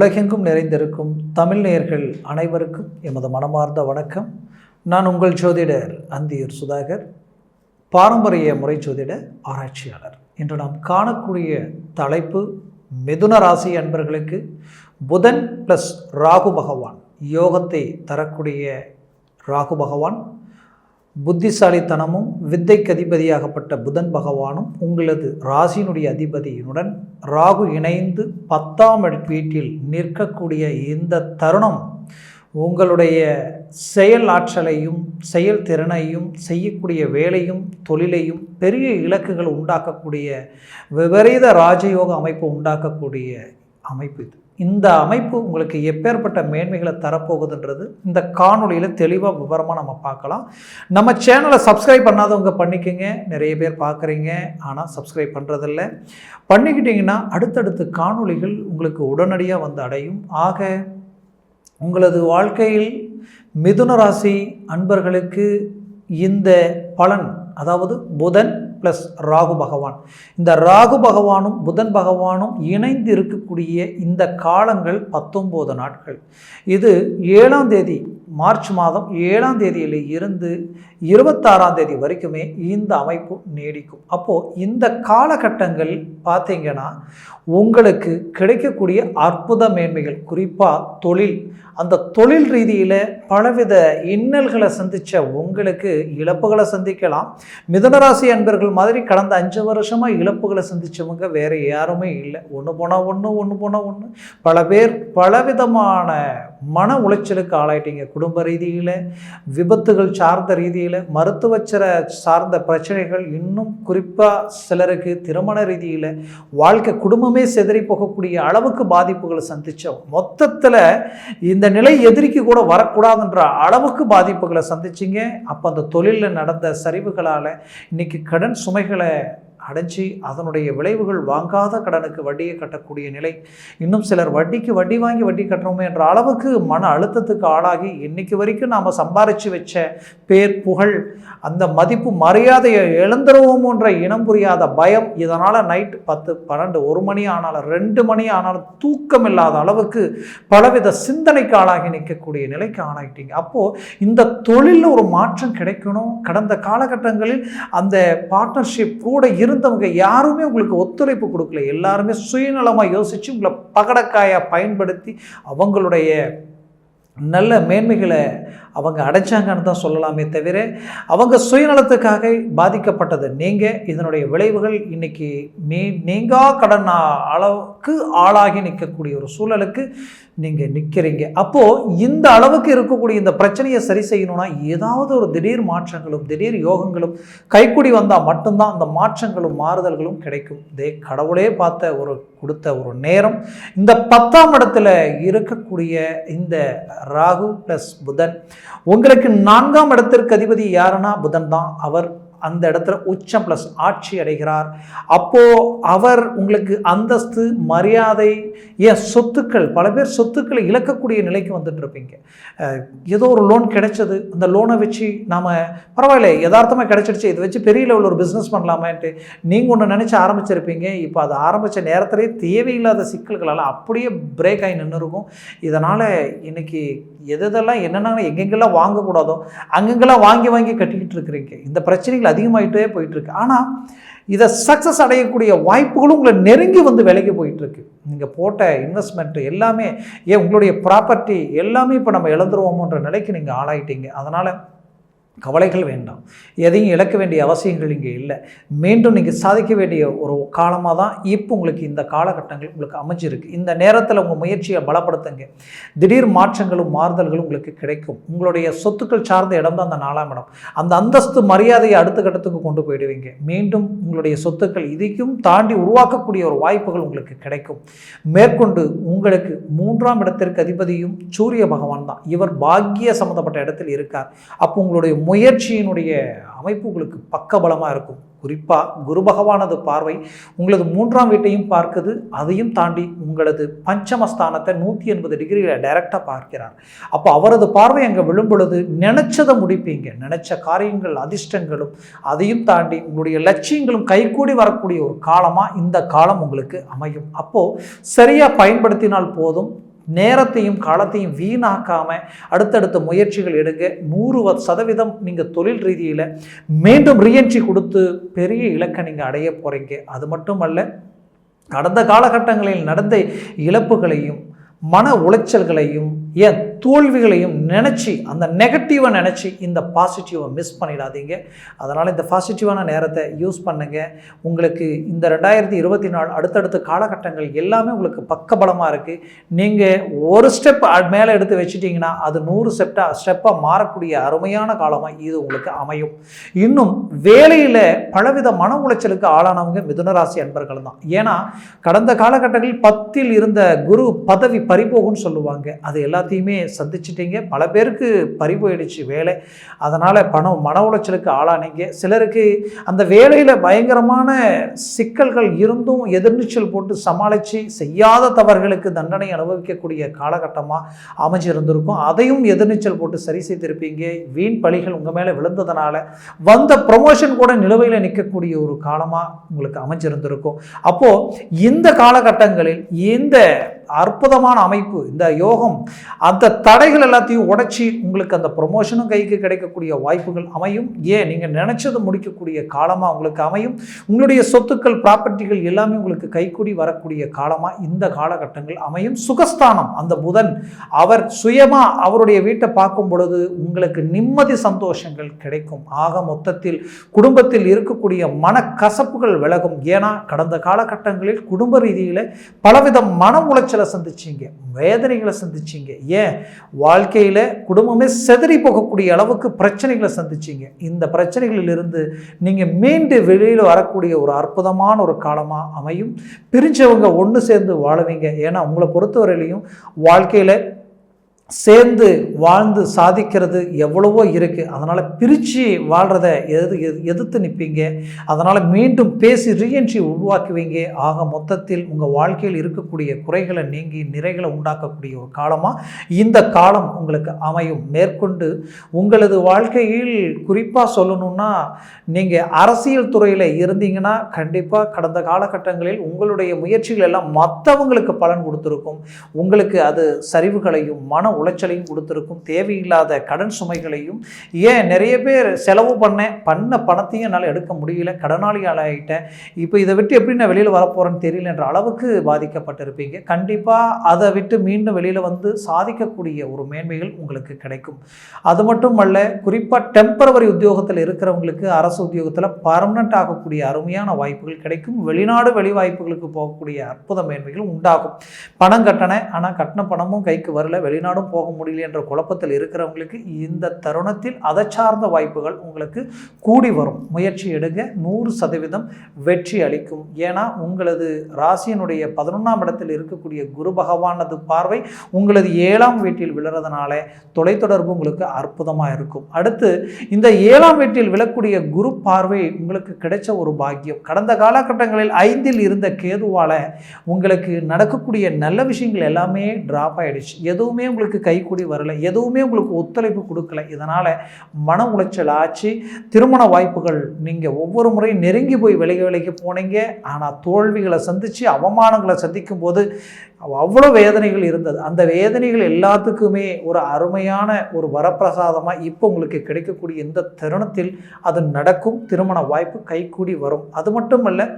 உலகெங்கும் நிறைந்திருக்கும் தமிழ் நேயர்கள் அனைவருக்கும் எமது மனமார்ந்த வணக்கம். நான் உங்கள் ஜோதிடர் அந்தியூர் சுதாகர், பாரம்பரிய முறை ஜோதிட ஆராய்ச்சியாளர். இன்று நாம் காணக்கூடிய தலைப்பு மிதுன ராசி அன்பர்களுக்கு புதன் ப்ளஸ் ராகு பகவான் யோகத்தை தரக்கூடிய ராகு பகவான், புத்திசாலித்தனமும் வித்தைக்கு அதிபதியாகப்பட்ட புதன் பகவானும் உங்களது ராசியினுடைய அதிபதியினுடன் ராகு இணைந்து 10ஆம் வீட்டில் நிற்கக்கூடிய இந்த தருணம் உங்களுடைய செயல் ஆற்றலையும் செயல்திறனையும் செய்யக்கூடிய வேலையும் தொழிலையும் பெரிய இலக்குகள் உண்டாக்கக்கூடிய விபரீத ராஜயோக அமைப்பு உண்டாக்கக்கூடிய அமைப்பு இது. இந்த அமைப்பு உங்களுக்கு எப்பேற்பட்ட மேன்மைகளை தரப்போகுதுன்றது இந்த காணொலியில் தெளிவாக விவரமாக நம்ம பார்க்கலாம். நம்ம சேனலை சப்ஸ்கிரைப் பண்ணாதவங்க பண்ணிக்கோங்க. நிறைய பேர் பார்க்குறீங்க, ஆனால் சப்ஸ்கிரைப் பண்ணுறதில்ல. பண்ணிக்கிட்டிங்கன்னா அடுத்தடுத்த காணொலிகள் உங்களுக்கு உடனடியாக வந்து அடையும். ஆக உங்களது வாழ்க்கையில் மிதுன ராசி அன்பர்களுக்கு இந்த பலன், அதாவது புதன் ப்ளஸ் ராகு பகவான், இந்த ராகு பகவானும் புதன் பகவானும் இணைந்து இருக்கக்கூடிய இந்த காலங்கள் 19 நாட்கள். இது 7ஆம் தேதி மார்ச் மாதம் 7ஆம் தேதியில் இருந்து 26ஆம் தேதி வரைக்குமே இந்த அமைப்பு நீடிக்கும். அப்போது இந்த காலகட்டங்கள் பார்த்தீங்கன்னா உங்களுக்கு கிடைக்கக்கூடிய அற்புத மேன்மைகள், குறிப்பாக தொழில், அந்த தொழில் ரீதியில் பலவித இன்னல்களை சந்தித்த உங்களுக்கு இழப்புகளை சந்திக்கலாம். மிதுனராசி அன்பர்கள் மாதிரி கடந்த 5 வருஷமாக இழப்புகளை சந்தித்தவங்க வேறு யாருமே இல்லை. ஒன்று போனால் ஒன்று. பல பேர் பலவிதமான மன உளைச்சலுக்கு ஆளாயிட்டீங்க. குடும்ப ரீதியில், விபத்துகள் சார்ந்த ரீதியில், மருத்துவ சார்ந்த பிரச்சனைகள், இன்னும் குறிப்பாக சிலருக்கு திருமண ரீதியில் வாழ்க்கை குடும்பமே சிதறி போகக்கூடிய அளவுக்கு பாதிப்புகளை சந்தித்தோம். மொத்தத்தில் இந்த நிலை எதிரிக்கு கூட வரக்கூடாதுன்ற அளவுக்கு பாதிப்புகளை சந்திச்சிங்க. அப்போ அந்த தொழிலில் நடந்த சரிவுகளால் இன்றைக்கி கடன் சுமைகளை அடைஞ்சி அதனுடைய விளைவுகள் வாங்காத கடனுக்கு வட்டியை கட்டக்கூடிய நிலை, இன்னும் சிலர் வட்டிக்கு வட்டி வாங்கி வட்டி கட்டுறோமே என்ற அளவுக்கு மன அழுத்தத்துக்கு ஆளாகி இன்னைக்கு வரைக்கும் நாம் சம்பாரித்து வச்ச பேர் புகழ், அந்த மதிப்பு மரியாதையை இழந்துருவோமோன்ற இனம் புரியாத பயம், இதனால் நைட் 10, 12, 1 மணி ஆனாலும் 2 மணி ஆனாலும் தூக்கம் இல்லாத அளவுக்கு பலவித சிந்தனைக்கு ஆளாகி நிற்கக்கூடிய நிலைக்கு ஆளாகிட்டீங்க. அப்போது இந்த தொழிலில் ஒரு மாற்றம் கிடைக்கணும். கடந்த காலகட்டங்களில் அந்த பார்ட்னர்ஷிப் கூட இருந்தவங்க யாருமே உங்களுக்கு ஒத்துழைப்பு கொடுக்கல. எல்லாருமே சுயநலமாக யோசித்து உங்களை பகடக்காயாக பயன்படுத்தி அவங்களுடைய நல்ல மேன்மைகளை அவங்க அடைச்சாங்கன்னு தான் சொல்லலாமே தவிர அவங்க சுயநலத்துக்காக பாதிக்கப்பட்டது நீங்கள். இதனுடைய விளைவுகள் இன்றைக்கி நீங்கா கடன் அளவுக்கு ஆளாகி நிற்கக்கூடிய ஒரு சூழலுக்கு நீங்கள் நிற்கிறீங்க. அப்போது இந்த அளவுக்கு இருக்கக்கூடிய இந்த பிரச்சனையை சரி செய்யணும்னா ஏதாவது ஒரு திடீர் மாற்றங்களும் திடீர் யோகங்களும் கைக்கூடி வந்தால் மட்டும்தான் அந்த மாற்றங்களும் மாறுதல்களும் கிடைக்கும். இதே கடவுளே கொடுத்த ஒரு நேரம். இந்த 10ஆம் இடத்துல இருக்கக்கூடிய இந்த ராகு ப்ளஸ் புதன், உங்களுக்கு 4ஆம் இடத்திற்கு அதிபதி யாருன்னா புதன் தான். அவர் அந்த இடத்துல உச்சம் ப்ளஸ் ஆட்சி அடைகிறார். அப்போது அவர் உங்களுக்கு அந்தஸ்து, மரியாதை, ஏன் சொத்துக்கள், பல பேர் சொத்துக்களை இழக்கக்கூடிய நிலைக்கு வந்துட்டு இருப்பீங்க. ஏதோ ஒரு லோன் கிடைச்சது, அந்த லோனை வச்சு நாம் பரவாயில்ல யதார்த்தமாக கிடைச்சிடுச்சு, இதை வச்சு பெரிய லெவலில் ஒரு பிஸ்னஸ் பண்ணலாமேன்ட்டு நீங்கள் ஒன்று நினச்சி ஆரம்பிச்சிருப்பீங்க. இப்போ அதை ஆரம்பித்த நேரத்திலே தேவையில்லாத சிக்கல்களால் அப்படியே பிரேக் ஆகி நின்று இருக்கும். இதனால் இன்றைக்கி எதெல்லாம் என்னென்ன எங்கெங்கெல்லாம் வாங்கக்கூடாதோ அங்கெங்கெல்லாம் வாங்கி கட்டிக்கிட்டு இருக்கிறீங்க. இந்த பிரச்சனைகள் அதிகமாகிட்டே போயிட்டுருக்கு. ஆனால் இதை சக்ஸஸ் அடையக்கூடிய வாய்ப்புகளும் உங்களை நெருங்கி வந்து விலைக்கு போயிட்டுருக்கு. நீங்கள் போட்ட இன்வெஸ்ட்மெண்ட்டு எல்லாமே, உங்களுடைய ப்ராப்பர்ட்டி எல்லாமே இப்போ நம்ம இழந்துருவோமோன்ற நிலைக்கு நீங்கள் ஆளாயிட்டீங்க. அதனால் கவலைகள் வேண்டாம். எதையும் இழக்க வேண்டிய அவசியங்கள் இங்கே இல்லை. மீண்டும் நீங்கள் சாதிக்க வேண்டிய ஒரு காலமாக தான் இப்போ உங்களுக்கு இந்த காலகட்டங்கள் உங்களுக்கு அமைஞ்சிருக்கு. இந்த நேரத்தில் உங்கள் முயற்சியை பலப்படுத்துங்க. திடீர் மாற்றங்களும் மாறுதல்களும் உங்களுக்கு கிடைக்கும். உங்களுடைய சொத்துக்கள் சார்ந்த இடம் தான் அந்த 4ஆம் இடம். அந்த அந்தஸ்து மரியாதையை அடுத்த கட்டத்துக்கு கொண்டு போயிடுவீங்க. மீண்டும் உங்களுடைய சொத்துக்கள் இதையும் தாண்டி உருவாக்கக்கூடிய ஒரு வாய்ப்புகள் உங்களுக்கு கிடைக்கும். மேற்கொண்டு உங்களுக்கு 3ஆம் இடத்திற்கு அதிபதியும் சூரிய பகவான் தான். இவர் பாக்கிய சம்மந்தப்பட்ட இடத்தில் இருக்கார். அப்போ உங்களுடைய முயற்சியினுடைய அமைப்பு உங்களுக்கு பக்கபலமாக இருக்கும். குறிப்பாக குரு பகவானது பார்வை உங்களது 3ஆம் வீட்டையும் பார்க்குது. அதையும் தாண்டி உங்களது பஞ்சமஸ்தானத்தை 180 டிகிரியில் டைரெக்டாக பார்க்கிறார். அப்போ அவரது பார்வை அங்கே விழும் பொழுது நினைச்சதை முடிப்பீங்க. நினைச்ச காரியங்கள், அதிர்ஷ்டங்களும், அதையும் தாண்டி உங்களுடைய லட்சியங்களும் கைகூடி வரக்கூடிய ஒரு காலமாக இந்த காலம் உங்களுக்கு அமையும். அப்போது சரியாக பயன்படுத்தினால் போதும். நேரத்தையும் காலத்தையும் வீணாக்காமல் அடுத்தடுத்த முயற்சிகள் எடுங்க. 100% நீங்கள் தொழில் ரீதியில் மீண்டும் ரீஎன்ட்ரி கொடுத்து பெரிய இலக்கை நீங்கள் அடைய போகிறீங்க. அது மட்டுமல்ல, கடந்த காலகட்டங்களில் நடந்த இழப்புகளையும் மன உளைச்சல்களையும் ஏன் தோல்விகளையும் நினச்சி அந்த நெகட்டிவை நினச்சி இந்த பாசிட்டிவை மிஸ் பண்ணிடாதீங்க. அதனால் இந்த பாசிட்டிவான நேரத்தை யூஸ் பண்ணுங்கள். உங்களுக்கு இந்த 2024 அடுத்தடுத்த காலகட்டங்கள் எல்லாமே உங்களுக்கு பக்கபலமாக இருக்குது. நீங்கள் ஒரு ஸ்டெப் மேலே எடுத்து வச்சுட்டிங்கன்னா அது 100 ஸ்டெப்பாக மாறக்கூடிய அருமையான காலமாக இது உங்களுக்கு அமையும். இன்னும் வேலையில் பலவித மன உளைச்சலுக்கு ஆளானவங்க மிதுனராசி அன்பர்கள் தான். ஏன்னா கடந்த காலகட்டங்களில் 10ல் இருந்த குரு பதவி பறிபோகும்னு சொல்லுவாங்க. அது எல்லாத்தையுமே சந்திச்சிட்டீங்க. பல பேருக்கு பறிபோயிடுச்சு வேலை. அதனால் மன உளைச்சலுக்கு ஆளானீங்க. சிலருக்கு அந்த வேலையில் பயங்கரமான சிக்கல்கள் இருந்தும் எதிர்நீச்சல் போட்டு சமாளித்து செய்யாத தவறுகளுக்கு தண்டனை அனுபவிக்கக்கூடிய காலகட்டமாக அமைஞ்சிருந்திருக்கும். அதையும் எதிர்நீச்சல் போட்டு சரி செய்திருப்பீங்க. வீண் பழிகள் உங்கள் மேலே விழுந்ததுனால வந்த ப்ரொமோஷன் கூட நிலுவையில் நிற்கக்கூடிய ஒரு காலமாக உங்களுக்கு அமைஞ்சிருந்திருக்கும். அப்போது இந்த காலகட்டங்களில் இந்த அற்புதமான அமைப்பு, இந்த யோகம் அந்த தடைகள் எல்லாத்தையும் உடைச்சி உங்களுக்கு அந்த ப்ரொமோஷனும் கைக்கு கிடைக்கக்கூடிய வாய்ப்புகள் அமையும். ஏன் நீங்கள் நினைச்சது முடிக்கக்கூடிய காலமாக உங்களுக்கு அமையும். உங்களுடைய சொத்துக்கள் ப்ராப்பர்ட்டிகள் எல்லாமே உங்களுக்கு கைக்கூடி வரக்கூடிய காலமாக இந்த காலகட்டங்கள் அமையும். சுகஸ்தானம் அந்த புதன் அவர் சுயமாக அவருடைய வீட்டை பார்க்கும் பொழுது உங்களுக்கு நிம்மதி சந்தோஷங்கள் கிடைக்கும். ஆக மொத்தத்தில் குடும்பத்தில் இருக்கக்கூடிய மனக்கசப்புகள் விலகும். ஏன்னா கடந்த காலகட்டங்களில் குடும்ப ரீதியில் பலவித மன உளைச்சல் சந்திச்சீங்க, வேதனைகளை சந்திச்சீங்க. ஏன் வாழ்க்கையில குடும்பமே செதறி போகக்கூடிய அளவுக்கு பிரச்சனைகளை சந்திச்சீங்க. இந்த பிரச்சனைகளில் இருந்து நீங்க மீண்டு வெளியில் வரக்கூடிய ஒரு அற்புதமான ஒரு காலமா அமையும். பிரிஞ்சவங்க ஒன்று சேர்ந்து வாழுவீங்க. ஏன்னா உங்களை பொறுத்தவரையிலையும் வாழ்க்கையில சேர்ந்து வாழ்ந்து சாதிக்கிறது எவ்வளவோ இருக்குது. அதனால் பிரித்து வாழ்கிறத எதிர்த்து நிற்பீங்க. அதனால் மீண்டும் பேசி ரீஎன்ட்ரி உருவாக்குவீங்க. ஆக மொத்தத்தில் உங்கள் வாழ்க்கையில் இருக்கக்கூடிய குறைகளை நீங்கி நிறைகளை உண்டாக்கக்கூடிய ஒரு காலமாக இந்த காலம் உங்களுக்கு அமையும். மேற்கொண்டு உங்களது வாழ்க்கையில் குறிப்பாக சொல்லணும்னா, நீங்கள் அரசியல் துறையில் இருந்தீங்கன்னா கண்டிப்பாக கடந்த காலகட்டங்களில் உங்களுடைய முயற்சிகள் எல்லாம் மற்றவங்களுக்கு பலன் கொடுத்துருக்கும். உங்களுக்கு அது சரிவுகளையும் மன உளைச்சலையும் கொடுத்துருக்கும். தேவையில்லாத கடன் சுமைகளையும், ஏன் நிறைய பேர் செலவு பண்ண பணத்தையும் என்னால் எடுக்க முடியல, கடனாளி ஆளாயிட்டேன், இப்போ இதை விட்டு எப்படி நான் வெளியில் வரப்போகிறேன்னு தெரியல என்ற அளவுக்கு பாதிக்கப்பட்டிருப்பீங்க. கண்டிப்பாக அதை விட்டு மீண்டும் வெளியில் வந்து சாதிக்கக்கூடிய ஒரு மேன்மைகள் உங்களுக்கு கிடைக்கும். அது மட்டும் அல்ல, குறிப்பாக டெம்பரவரி உத்தியோகத்தில் இருக்கிறவங்களுக்கு அரசு உத்தியோகத்தில் பர்மனெண்ட் ஆகக்கூடிய அருமையான வாய்ப்புகள் கிடைக்கும். வெளிநாடு வெளி வாய்ப்புகளுக்கு போகக்கூடிய அற்புத மேன்மைகள் உண்டாகும். பணம் கட்டினேன், ஆனால் கட்டின பணமும் கைக்கு வரல, வெளிநாடும் போக முடியல என்ற குழப்பத்தில் இருக்கிறவங்களுக்கு இந்த தருணத்தில் அதை சார்ந்த வாய்ப்புகள் உங்களுக்கு கூடி வரும். முயற்சி எடுங்க, 100% வெற்றி அளிக்கும். ஏன்னா உங்களது ராசியினுடைய 11ஆம் இடத்தில் இருக்கக்கூடிய குரு பகவானது பார்வை உங்களது 7ஆம் வீட்டில் விழுறதுனால தொலைத்தொடர்பு உங்களுக்கு அற்புதமாக இருக்கும். அடுத்து இந்த 7ஆம் வீட்டில் விழக்கூடிய குரு பார்வை உங்களுக்கு கிடைச்ச ஒரு பாக்கியம். கடந்த காலகட்டங்களில் 5ல் இருந்த கேதுவால உங்களுக்கு நடக்கக்கூடிய நல்ல விஷயங்கள் எல்லாமே டிராப் ஆயிடுச்சு. எதுவுமே உங்களுக்கு கைக்கூடி வரல, எதுவுமே உங்களுக்கு ஒத்துழைப்பு கொடுக்கல. இதனால் மன உளைச்சல் ஆச்சு. திருமண வாய்ப்புகள் நீங்கள் ஒவ்வொரு முறையும் நெருங்கி போய் விலைக்கு போனீங்க, ஆனால் தோல்விகளை சந்தித்து அவமானங்களை சந்திக்கும் போது அவ்வளோ வேதனைகள் இருந்தது. அந்த வேதனைகள் எல்லாத்துக்குமே ஒரு அருமையான ஒரு வரப்பிரசாதமாக இப்போ உங்களுக்கு கிடைக்கக்கூடிய இந்த தருணத்தில் அது நடக்கும். திருமண வாய்ப்பு கைக்கூடி வரும். அது மட்டுமல்ல,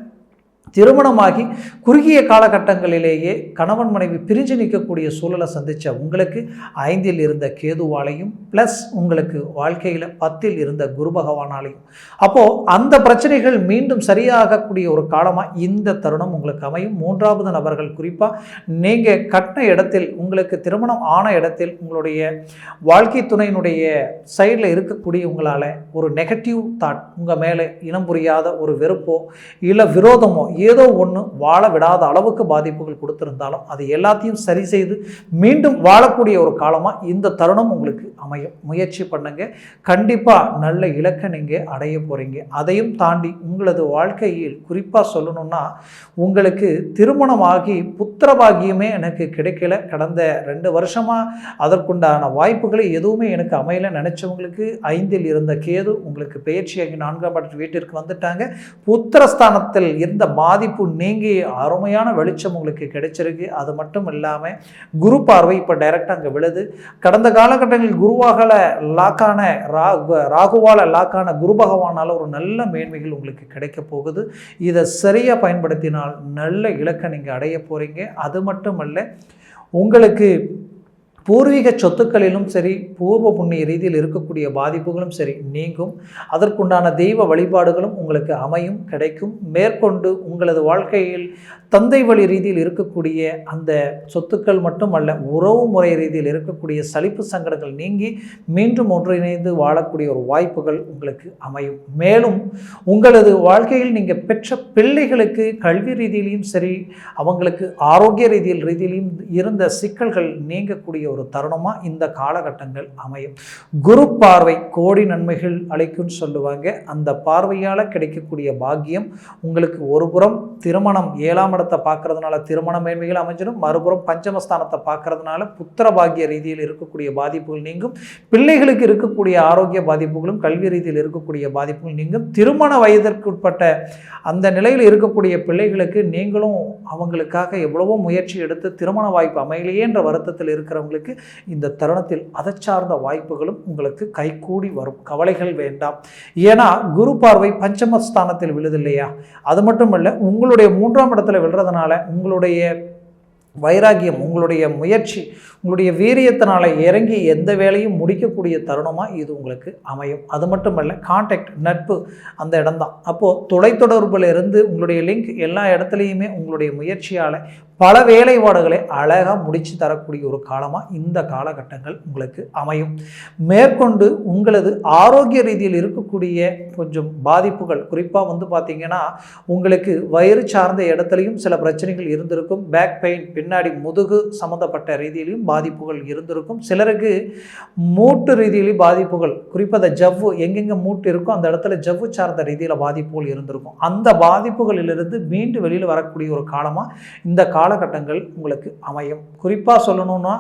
திருமணமாகி குறுகிய காலகட்டங்களிலேயே கணவன் மனைவி பிரிஞ்சு நிற்கக்கூடிய சூழலை சந்தித்த உங்களுக்கு 5ல் இருந்த கேதுவாலையும் ப்ளஸ் உங்களுக்கு வாழ்க்கையில் 10ல் இருந்த குரு பகவானாலையும், அப்போது அந்த பிரச்சனைகள் மீண்டும் சரியாகக்கூடிய ஒரு காலமாக இந்த தருணம் உங்களுக்கு அமையும். 3வது நபர்கள், குறிப்பாக நீங்கள் கட்டின இடத்தில் உங்களுக்கு திருமணம் ஆன இடத்தில் உங்களுடைய வாழ்க்கை துணையினுடைய சைடில் இருக்கக்கூடிய உங்களால் ஒரு நெகட்டிவ் தாட், உங்கள் மேலே இனம் புரியாத ஒரு வெறுப்போ இல்லை விரோதமோ ஏதோ ஒன்று வாழ விடாத அளவுக்கு பாதிப்புகள் கொடுத்திருந்தாலும் அது எல்லாத்தையும் சரி செய்து மீண்டும் வாழக்கூடிய ஒரு காலமாக இந்த தருணம் உங்களுக்கு அமையும். முயற்சி பண்ணுங்க, கண்டிப்பாக நல்ல இலக்கை நீங்கள் அடைய போகிறீங்க. அதையும் தாண்டி உங்களது வாழ்க்கையில் குறிப்பாக சொல்லணும்னா, உங்களுக்கு திருமணமாகி புத்திர பாக்கியமே எனக்கு கிடைக்கல, கடந்த 2 வருஷமாக அதற்குண்டான வாய்ப்புகளை எதுவுமே எனக்கு அமையல நினைச்சவங்களுக்கு 5ல் இருந்த கேது உங்களுக்கு பெயர்ச்சியாகி 4ஆம் வீட்டிற்கு வந்துட்டாங்க. புத்திரஸ்தானத்தில் இருந்த பாதிப்பு நீங்கி அருமையான வெளிச்சம் உங்களுக்கு கிடைச்சிருக்கு. அது மட்டும் இல்லாமல் குரு பார்வை இப்போ டைரெக்டாக அங்கே விழுது. கடந்த காலகட்டங்களில் குருவாகல லாக்கான ராகுவால் லாக்கான குரு பகவானால் ஒரு நல்ல மேன்மைகள் உங்களுக்கு கிடைக்க போகுது. இதை சரியாக பயன்படுத்தினால் நல்ல இலக்கை நீங்கள் அடைய போகிறீங்க. அது மட்டுமல்ல, உங்களுக்கு பூர்வீக சொத்துக்களிலும் சரி, பூர்வ புண்ணிய ரீதியில் இருக்கக்கூடிய பாதிப்புகளும் சரி நீங்கும். அதற்குண்டான தெய்வ வழிபாடுகளும் உங்களுக்கு அமையும், கிடைக்கும். மேற்கொண்டு உங்களது வாழ்க்கையில் தந்தை வழி ரீதியில் இருக்கக்கூடிய அந்த சொத்துக்கள் மட்டுமல்ல, உறவு முறை ரீதியில் இருக்கக்கூடிய சலிப்பு சங்கடங்கள் நீங்கி மீண்டும் ஒன்றிணைந்து வாழக்கூடிய ஒரு வாய்ப்புகள் உங்களுக்கு அமையும். மேலும் உங்களது வாழ்க்கையில் நீங்கள் பெற்ற பிள்ளைகளுக்கு கல்வி ரீதியிலையும் சரி, அவங்களுக்கு ஆரோக்கிய ரீதியிலையும் இருந்த சிக்கல்கள் நீங்கக்கூடிய ஒரு தருணமாக இந்த காலகட்டங்கள் அமையும். குரு பார்வை கோடி நன்மைகள் அளிக்கும்னு சொல்லுவாங்க. அந்த பார்வையால் கிடைக்கக்கூடிய பாக்கியம் உங்களுக்கு ஒரு புறம் திருமணம் 7ஆம் இடத்தை பார்க்கறதுனால திருமண மேன்மைகள் அமைஞ்சிடும், மறுபுறம் பஞ்சமஸ்தானத்தை பார்க்கறதுனால புத்திர பாக்கிய ரீதியில் இருக்கக்கூடிய பாதிப்புகள் நீங்கும், பிள்ளைகளுக்கு இருக்கக்கூடிய ஆரோக்கிய பாதிப்புகளும் கல்வி ரீதியில் இருக்கக்கூடிய பாதிப்புகள் நீங்கும். திருமண வயதிற்குட்பட்ட அந்த நிலையில் இருக்கக்கூடிய பிள்ளைகளுக்கு நீங்களும் அவங்களுக்காக எவ்வளவோ முயற்சி எடுத்து திருமண வாய்ப்பு அமையலையே என்ற வருத்தத்தில் இருக்கிறவங்களுக்கு இந்த தருணத்தில் அதை சார்ந்த வாய்ப்புகளும் உங்களுக்கு கைகூடி வரும். கவலைகள் வேண்டாம். ஏன்னா குரு பார்வை பஞ்சமஸ்தானத்தில் விழுதில்லையா? அது மட்டுமல்ல, உங்களுடைய 3ஆம் இடத்துல விழுறதுனால உங்களுடைய வைராகியம், உங்களுடைய முயற்சி, உங்களுடைய வீரியத்தினால இறங்கி எந்த வேலையும் முடிக்கக்கூடிய தருணமாக இது உங்களுக்கு அமையும். அது மட்டுமல்ல, கான்டாக்ட் நட்பு அந்த இடம்தான். அப்போது தொலைத்தொடர்பில் இருந்து உங்களுடைய லிங்க் எல்லா இடத்துலையுமே உங்களுடைய முயற்சியால் பல வேலைப்பாடுகளை அழகாக முடித்து தரக்கூடிய ஒரு காலமாக இந்த காலகட்டங்கள் உங்களுக்கு அமையும். மேற்கொண்டு உங்களது ஆரோக்கிய ரீதியில் இருக்கக்கூடிய கொஞ்சம் பாதிப்புகள், குறிப்பாக பார்த்திங்கன்னா உங்களுக்கு வயிறு சார்ந்த இடத்துலையும் சில பிரச்சனைகள் இருந்திருக்கும். பேக் பெயின், பின்னாடி முதுகு சம்மந்தப்பட்ட ரீதியிலையும் பாதிப்புகள் இருந்திருக்கும். சிலருக்கு மூட்டு ரீதியிலையும் பாதிப்புகள், குறிப்பாக அந்த ஜவ்வு எங்கெங்கே மூட்டு இருக்கோ அந்த இடத்துல ஜவ்வு சார்ந்த ரீதியில் பாதிப்புகள் இருந்திருக்கும். அந்த பாதிப்புகளிலிருந்து மீண்டு வெளியில் வரக்கூடிய ஒரு காலமாக இந்த காலகட்டங்கள் உங்களுக்கு அமையும். குறிப்பாக சொல்லணும்னா,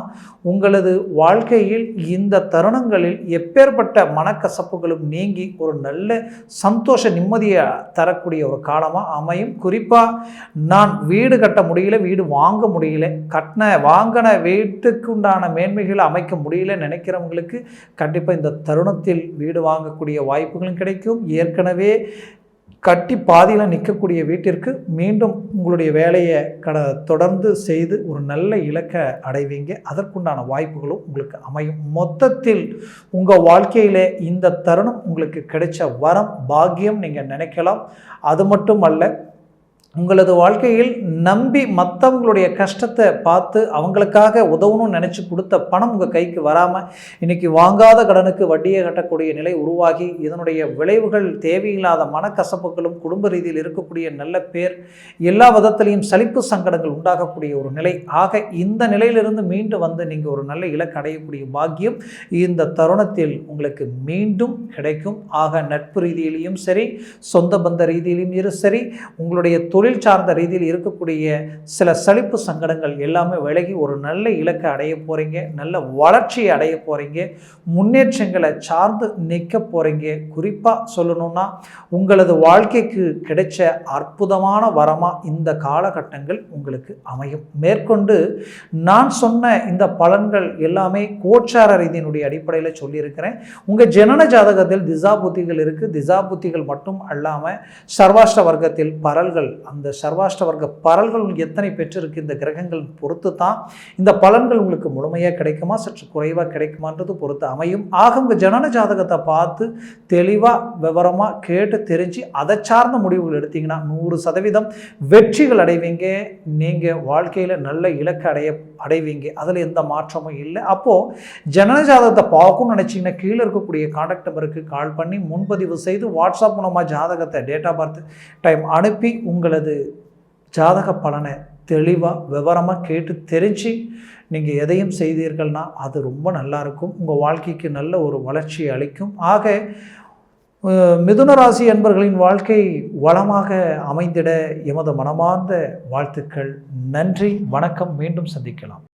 உங்களது வாழ்க்கையில் இந்த தருணங்களில் எப்பேற்பட்ட மனக்கசப்புகளும் நீங்கி ஒரு நல்ல சந்தோஷ நிம்மதியை தரக்கூடிய ஒரு காலமாக அமையும். குறிப்பாக நான் வீடு கட்ட முடியல, வீடு வாங்க முடியல, வாங்கின வீட்டுக்கு உண்டான மேன்மைகளை அமைக்க முடியல நினைக்கிறவங்களுக்கு கண்டிப்பாக இந்த தருணத்தில் வீடு வாங்கக்கூடிய வாய்ப்புகளும் கிடைக்கும். ஏற்கனவே கட்டி பாதியில் நிற்கக்கூடிய வீட்டிற்கு மீண்டும் உங்களுடைய வேலையை தொடர்ந்து செய்து ஒரு நல்ல இலக்கை அடைவீங்க. அதற்குண்டான வாய்ப்புகளும் உங்களுக்கு அமையும். மொத்தத்தில் உங்கள் வாழ்க்கையில் இந்த தருணம் உங்களுக்கு கிடைச்ச வரம், பாக்கியம் நீங்கள் நினைக்கலாம். அது மட்டும் அல்ல, உங்களது வாழ்க்கையில் நம்பி மற்றவங்களுடைய கஷ்டத்தை பார்த்து அவங்களுக்காக உதவணும்னு நினச்சி கொடுத்த பணம் உங்கள் கைக்கு வராமல் இன்றைக்கி வாங்காத கடனுக்கு வட்டியை கட்டக்கூடிய நிலை உருவாகி இதனுடைய விளைவுகள் தேவையில்லாத மனக்கசப்புகளும் குடும்ப ரீதியில் இருக்கக்கூடிய நல்ல பேர் எல்லா விதத்திலையும் சலிப்பு சங்கடங்கள் உண்டாகக்கூடிய ஒரு நிலை. ஆக இந்த நிலையிலிருந்து மீண்டு வந்து நீங்கள் ஒரு நல்ல இலக்கு அடையக்கூடிய பாக்கியம் இந்த தருணத்தில் உங்களுக்கு மீண்டும் கிடைக்கும். ஆக நட்பு ரீதியிலையும் சரி, சொந்த பந்த ரீதியிலையும் சரி, உங்களுடைய தொழில் சார்ந்த ரீதியில் இருக்கக்கூடிய சில சலிப்பு சங்கடங்கள் எல்லாமே விலகி ஒரு நல்ல இலக்கை அடைய போகிறீங்க, நல்ல வளர்ச்சியை அடைய போகிறீங்க, முன்னேற்றங்களை சார்ந்து நிற்க போகிறீங்க. குறிப்பாக சொல்லணும்னா, உங்களது வாழ்க்கைக்கு கிடைச்ச அற்புதமான வரமாக இந்த காலகட்டங்கள் உங்களுக்கு அமையும். மேற்கொண்டு நான் சொன்ன இந்த பலன்கள் எல்லாமே கோச்சார ரீதியினுடைய அடிப்படையில் சொல்லியிருக்கிறேன். உங்கள் ஜனன ஜாதகத்தில் திசா புத்திகள் இருக்குது. திசா புத்திகள் மட்டும் அல்லாமல் சர்வாஷ்ட வர்க்கத்தில் பரல்கள், அந்த சர்வாஷ்ட வர்க்க பரல்கள் உங்களுக்கு எத்தனை பெற்றிருக்கு இந்த கிரகங்கள் பொறுத்து தான் இந்த பலன்கள் உங்களுக்கு முழுமையாக கிடைக்குமா, சற்று குறைவாக கிடைக்குமான்றது பொறுத்து அமையும். ஆக உங்கள் ஜனன ஜாதகத்தை பார்த்து தெளிவாக விவரமாக கேட்டு தெரிஞ்சு அதை சார்ந்த முடிவுகள் எடுத்தீங்கன்னா 100% வெற்றிகள் அடைவீங்க. நீங்கள் வாழ்க்கையில் நல்ல இலக்கு அடைவீங்க. அதில் எந்த மாற்றமும் இல்லை. அப்போது ஜனன ஜாதகத்தை பார்க்கணும்னு நினச்சிங்கன்னா கீழே இருக்கக்கூடிய கான்டாக்ட் நம்பருக்கு கால் பண்ணி முன்பதிவு செய்து வாட்ஸ்அப் மூலமாக ஜாதகத்தை டேட் ஆஃப் பர்த் டைம் அனுப்பி உங்களது ஜாதக பலனை தெளிவாக விவரமாக கேட்டு தெரிஞ்சு நீங்கள் எதையும் செய்தீர்கள்னா அது ரொம்ப நல்லாயிருக்கும். உங்கள் வாழ்க்கைக்கு நல்ல ஒரு வளர்ச்சியை அளிக்கும். ஆக மிதுன ராசி அன்பர்களின் வாழ்க்கை வளமாக அமைந்திட எமது மனமார்ந்த வாழ்த்துக்கள். நன்றி, வணக்கம். மீண்டும் சந்திக்கலாம்.